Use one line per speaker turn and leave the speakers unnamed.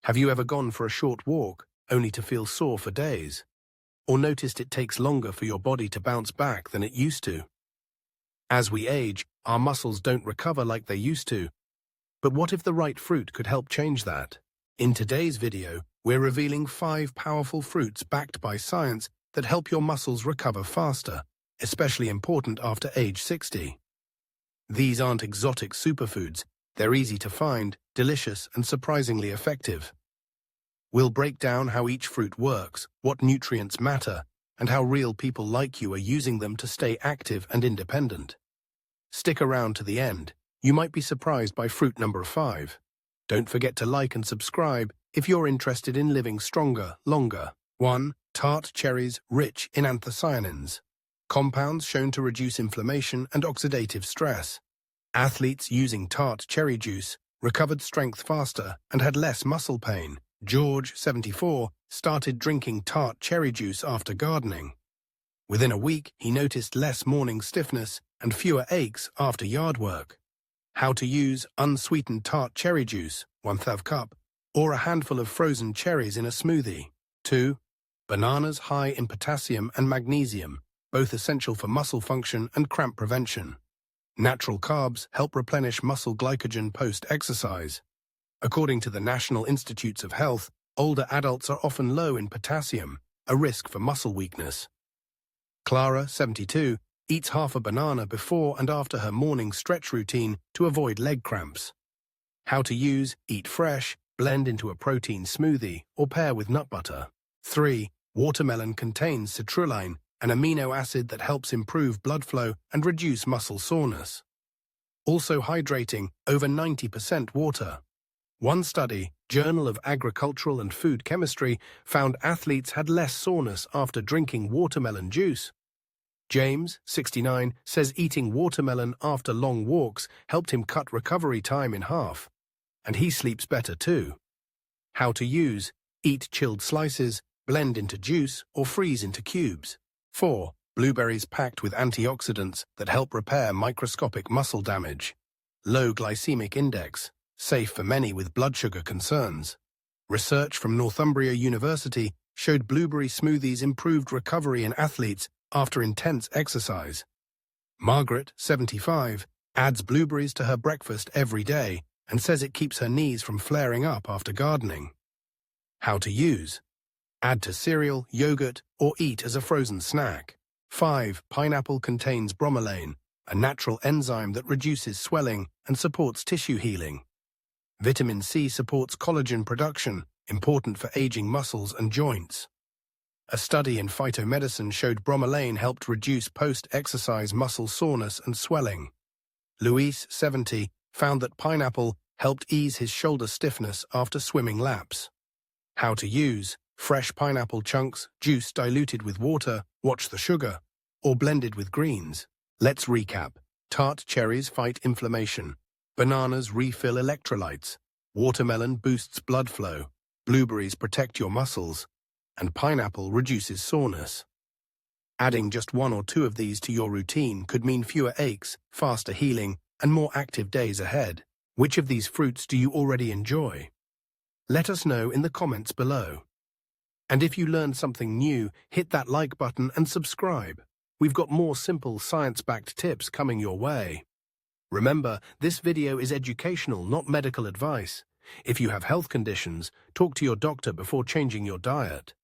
Have you ever gone for a short walk, only to feel sore for days? Or noticed it takes longer for your body to bounce back than it used to? As we age, our muscles don't recover like they used to. But what if the right fruit could help change that? In today's video, we're revealing 5 powerful fruits backed by science that help your muscles recover faster, especially important after age 60. These aren't exotic superfoods. They're easy to find, delicious, and surprisingly effective. We'll break down how each fruit works, what nutrients matter, and how real people like you are using them to stay active and independent. Stick around to the end. You might be surprised by fruit number 5. Don't forget to like and subscribe if you're interested in living stronger, longer. 1. Tart cherries rich in anthocyanins. Compounds shown to reduce inflammation and oxidative stress. Athletes using tart cherry juice recovered strength faster and had less muscle pain. George, 74, started drinking tart cherry juice after gardening. Within a week, he noticed less morning stiffness and fewer aches after yard work. How to use unsweetened tart cherry juice, 1/2 cup, or a handful of frozen cherries in a smoothie. 2. Bananas high in potassium and magnesium, both essential for muscle function and cramp prevention. Natural carbs help replenish muscle glycogen post-exercise. According to the National Institutes of Health, older adults are often low in potassium, a risk for muscle weakness. Clara, 72, eats half a banana before and after her morning stretch routine to avoid leg cramps. How to use: eat fresh, blend into a protein smoothie, or pair with nut butter. 3. Watermelon contains citrulline, an amino acid that helps improve blood flow and reduce muscle soreness. Also hydrating, over 90% water. One study, Journal of Agricultural and Food Chemistry, found athletes had less soreness after drinking watermelon juice. James, 69, says eating watermelon after long walks helped him cut recovery time in half. And he sleeps better too. How to use: eat chilled slices, blend into juice, or freeze into cubes. 4. Blueberries packed with antioxidants that help repair microscopic muscle damage. Low glycemic index, safe for many with blood sugar concerns. Research from Northumbria University showed blueberry smoothies improved recovery in athletes after intense exercise. Margaret, 75, adds blueberries to her breakfast every day and says it keeps her knees from flaring up after gardening. How to use: add to cereal, yogurt, or eat as a frozen snack. 5. Pineapple contains bromelain, a natural enzyme that reduces swelling and supports tissue healing. Vitamin C supports collagen production, important for aging muscles and joints. A study in phytomedicine showed bromelain helped reduce post-exercise muscle soreness and swelling. Luis, 70, found that pineapple helped ease his shoulder stiffness after swimming laps. How to use: fresh pineapple chunks, juice diluted with water, watch the sugar, or blended with greens. Let's recap. Tart cherries fight inflammation. Bananas refill electrolytes. Watermelon boosts blood flow. Blueberries protect your muscles. And pineapple reduces soreness. Adding just 1 or 2 of these to your routine could mean fewer aches, faster healing, and more active days ahead. Which of these fruits do you already enjoy? Let us know in the comments below. And if you learned something new, hit that like button and subscribe. We've got more simple science-backed tips coming your way. Remember, this video is educational, not medical advice. If you have health conditions, talk to your doctor before changing your diet.